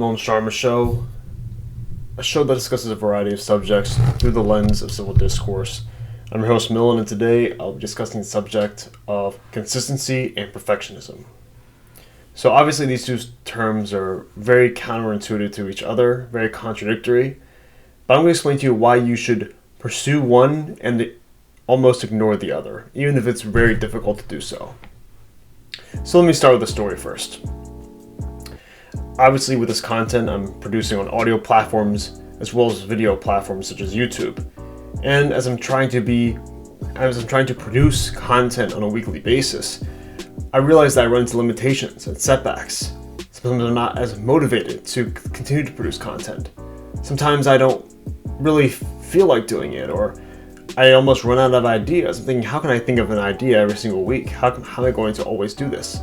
Milan Show, a show that discusses a variety of subjects through the lens of civil discourse. I'm your host, Milan, and today I'll be discussing the subject of consistency and perfectionism. So obviously these two terms are very counterintuitive to each other, very contradictory, but I'm going to explain to you why you should pursue one and almost ignore the other, even if it's very difficult to do so. So let me start with the story first. Obviously with this content I'm producing on audio platforms as well as video platforms such as YouTube. And as I'm trying to produce content on a weekly basis, I realize that I run into limitations and setbacks. Sometimes I'm not as motivated to continue to produce content. Sometimes I don't really feel like doing it, or I almost run out of ideas. I'm thinking, how can I think of an idea every single week? How am I going to always do this?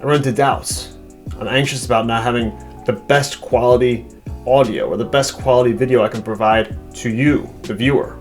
I run into doubts. I'm anxious about not having the best quality audio or the best quality video I can provide to you, the viewer.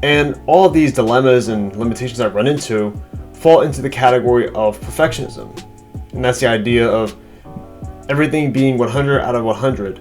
And all of these dilemmas and limitations I run into fall into the category of perfectionism. And that's the idea of everything being 100 out of 100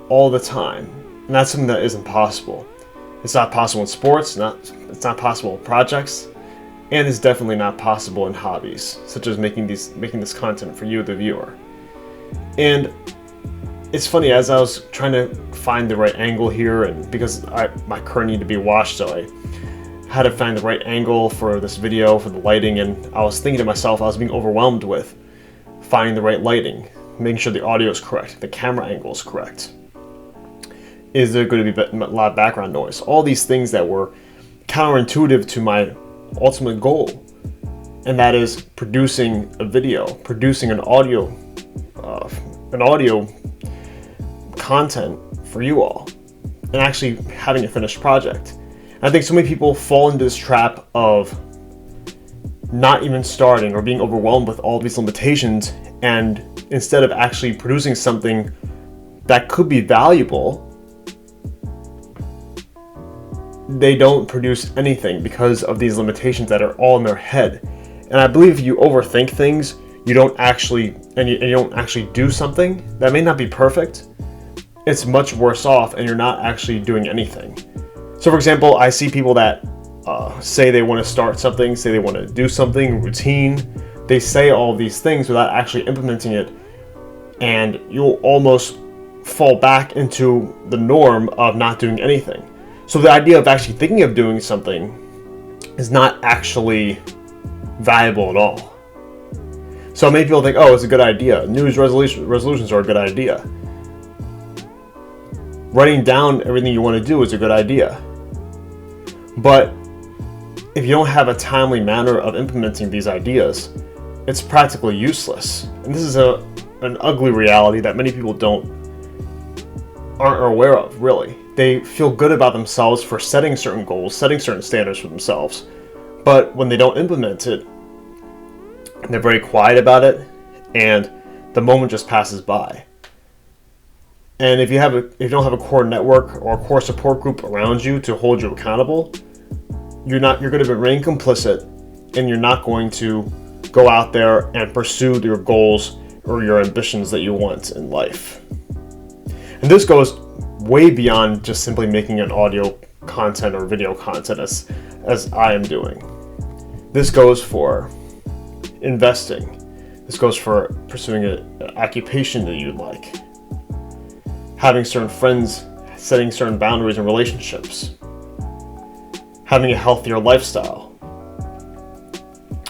all the time. And that's something that is impossible. It's not possible in sports, it's not possible in projects, and it's definitely not possible in hobbies, such as making this content for you, the viewer. And it's funny, as I was trying to find the right angle here, and because my curtain needed to be washed, so I had to find the right angle for this video, for the lighting, and I was thinking to myself, I was being overwhelmed with finding the right lighting, making sure the audio is correct, the camera angle is correct. Is there going to be a lot of background noise? All these things that were counterintuitive to my ultimate goal, and that is producing a video, producing an audio content for you all, and actually having a finished project. And I think so many people fall into this trap of not even starting or being overwhelmed with all these limitations, and instead of actually producing something that could be valuable, they don't produce anything because of these limitations that are all in their head. And I believe if you overthink things, you don't actually do something that may not be perfect, it's much worse off, and you're not actually doing anything. So for example, I see people that say they want to start something, say they want to do something, routine. They say all these things without actually implementing it, and you'll almost fall back into the norm of not doing anything. So the idea of actually thinking of doing something is not actually valuable at all. So many people think, oh, it's a good idea. New Year's resolutions are a good idea. Writing down everything you want to do is a good idea. But if you don't have a timely manner of implementing these ideas, it's practically useless. And this is an ugly reality that many people aren't aware of, really. They feel good about themselves for setting certain goals, setting certain standards for themselves. But when they don't implement it, they're very quiet about it, and the moment just passes by. And if you don't have a core network or a core support group around you to hold you accountable, you're going to remain complicit, and you're not going to go out there and pursue your goals or your ambitions that you want in life. And this goes way beyond just simply making an audio content or video content as I am doing. This goes for investing. This goes for pursuing an occupation that you like. Having certain friends, setting certain boundaries in relationships. Having a healthier lifestyle.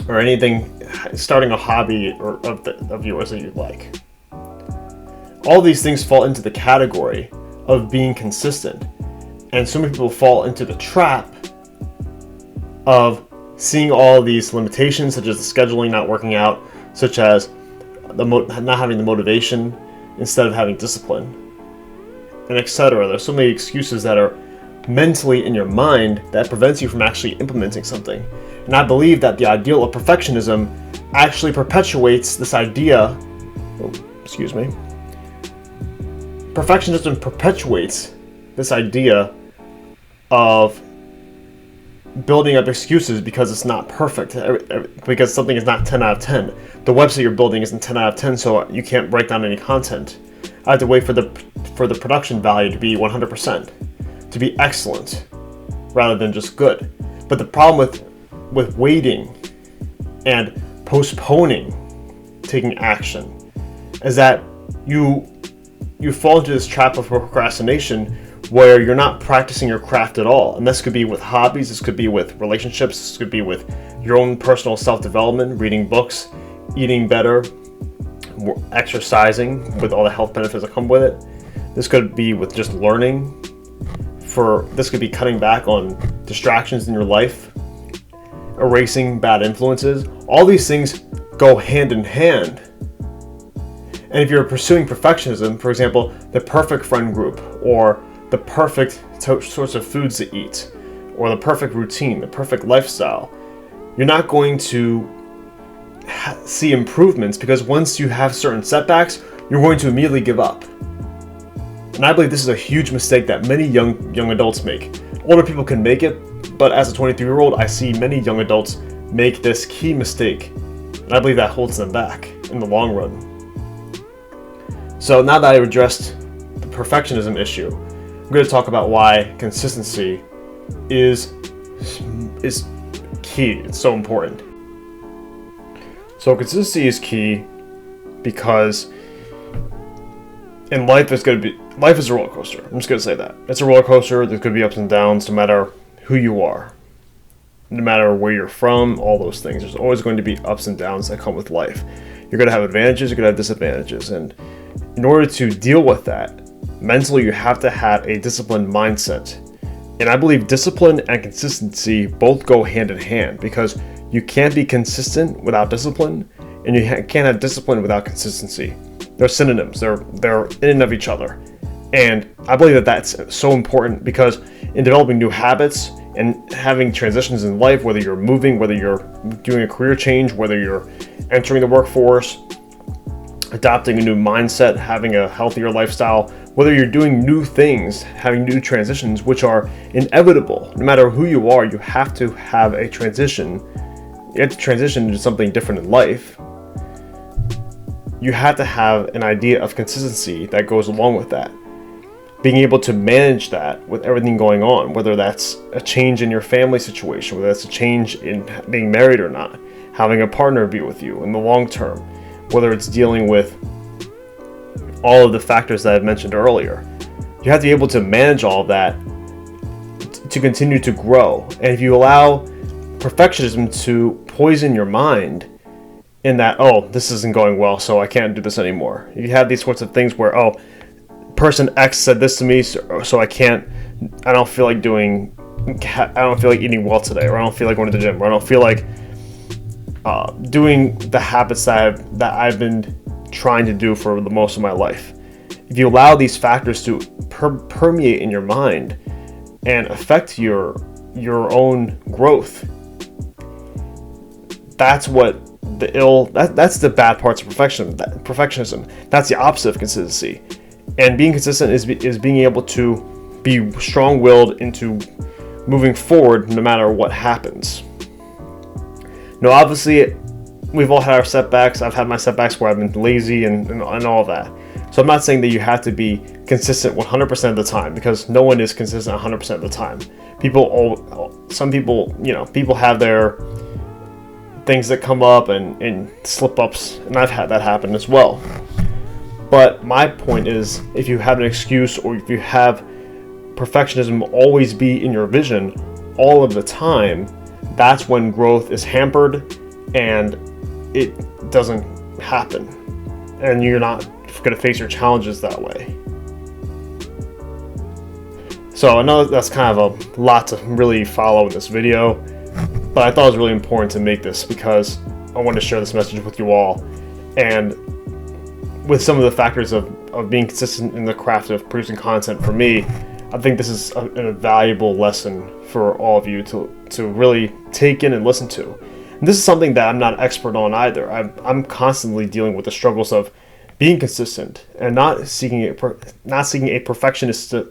Or anything, starting a hobby of yours that you like. All these things fall into the category of being consistent. And so many people fall into the trap of seeing all these limitations, such as the scheduling not working out, such as not having the motivation instead of having discipline, and etc. There's so many excuses that are mentally in your mind that prevents you from actually implementing something. And I believe that the ideal of perfectionism actually perpetuates this idea. Perfectionism perpetuates this idea of building up excuses because it's not perfect, because something is not 10 out of 10. The website you're building isn't 10 out of 10, so you can't write down any content. I have to wait for the production value to be 100%, to be excellent, rather than just good. But the problem with waiting and postponing taking action is that you fall into this trap of procrastination where you're not practicing your craft at all. And this could be with hobbies, this could be with relationships, this could be with your own personal self-development, reading books, eating better, exercising with all the health benefits that come with it. This could be with just learning. This could be cutting back on distractions in your life, erasing bad influences. All these things go hand in hand. And if you're pursuing perfectionism, for example, the perfect friend group, or the perfect sorts of foods to eat, or the perfect routine, the perfect lifestyle, you're not going to see improvements, because once you have certain setbacks, you're going to immediately give up. And I believe this is a huge mistake that many young adults make. Older people can make it, but as a 23-year-old, I see many young adults make this key mistake. And I believe that holds them back in the long run. So now that I've addressed the perfectionism issue, I'm going to talk about why consistency is key. It's so important. So consistency is key because in life life is a roller coaster. I'm just going to say that. It's a roller coaster. There could be ups and downs no matter who you are, no matter where you're from, all those things. There's always going to be ups and downs that come with life. You're going to have advantages, you're going to have disadvantages. And in order to deal with that, mentally you have to have a disciplined mindset. And I believe discipline and consistency both go hand in hand, because you can't be consistent without discipline, and you can't have discipline without consistency. They're synonyms. They're in and of each other. And I believe that that's so important, because in developing new habits and having transitions in life, whether you're moving, whether you're doing a career change, whether you're entering the workforce, adopting a new mindset, having a healthier lifestyle, whether you're doing new things, having new transitions, which are inevitable. No matter who you are, you have to have a transition. You have to transition into something different in life. You have to have an idea of consistency that goes along with that. Being able to manage that with everything going on, whether that's a change in your family situation, whether that's a change in being married or not, having a partner be with you in the long term, whether it's dealing with all of the factors that I've mentioned earlier. You have to be able to manage all of that to continue to grow. And if you allow perfectionism to poison your mind in that, oh, this isn't going well, so I can't do this anymore. You have these sorts of things where, oh, person X said this to me, so I don't feel like eating well today, or I don't feel like going to the gym, or I don't feel like doing the habits that I've been trying to do for the most of my life. If you allow these factors to permeate in your mind and affect your own growth, that's what that's the bad parts of perfectionism. That's the opposite of consistency. And being consistent is being able to be strong-willed into moving forward no matter what happens. Now, obviously, we've all had our setbacks. I've had my setbacks where I've been lazy and all that. So I'm not saying that you have to be consistent 100% of the time, because no one is consistent 100% of the time. Some people have their things that come up and slip-ups, and I've had that happen as well. But my point is, if you have an excuse, or if you have perfectionism always be in your vision all of the time, that's when growth is hampered and it doesn't happen. And you're not going to face your challenges that way. So I know that's kind of a lot to really follow in this video, but I thought it was really important to make this because I wanted to share this message with you all. And with some of the factors of being consistent in the craft of producing content for me, I think this is a valuable lesson for all of you to really take in and listen to. And this is something that I'm not an expert on either. I'm constantly dealing with the struggles of being consistent and not seeking a perfectionism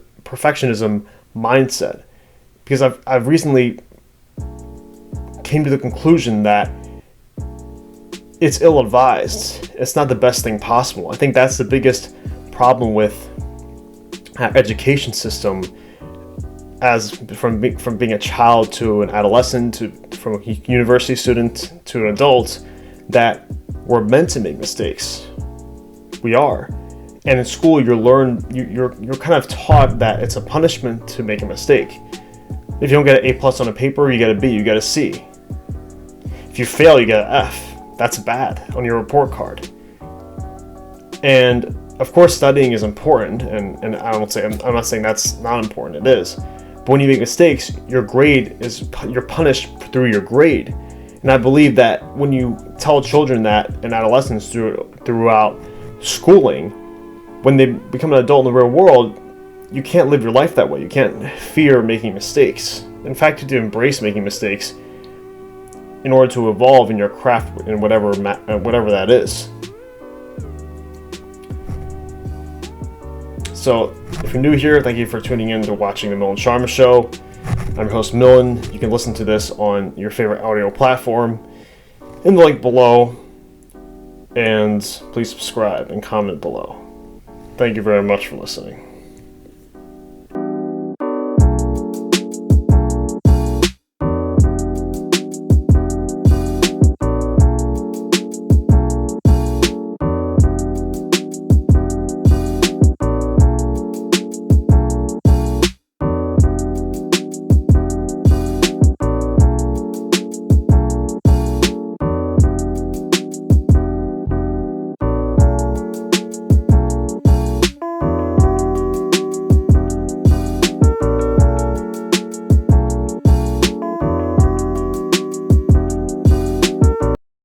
mindset, because I've recently came to the conclusion that it's ill-advised. It's not the best thing possible. I think that's the biggest problem with our education system, as from being a child to an adolescent, from a university student to an adult, that we're meant to make mistakes. We are. And in school, you're kind of taught that it's a punishment to make a mistake. If you don't get an A+ on a paper, you get a B, you get a C. If you fail, you get an F. That's bad on your report card. And of course, studying is important, and I'm not saying that's not important. It is. But when you make mistakes, you're punished through your grade. And I believe that when you tell children that, and adolescents throughout schooling, when they become an adult in the real world, you can't live your life that way. You can't fear making mistakes. In fact, you have to embrace making mistakes in order to evolve in your craft, in whatever that is. So, if you're new here, thank you for tuning in to watching the Milan Sharma Show. I'm your host, Milan. You can listen to this on your favorite audio platform in the link below. And please subscribe and comment below. Thank you very much for listening.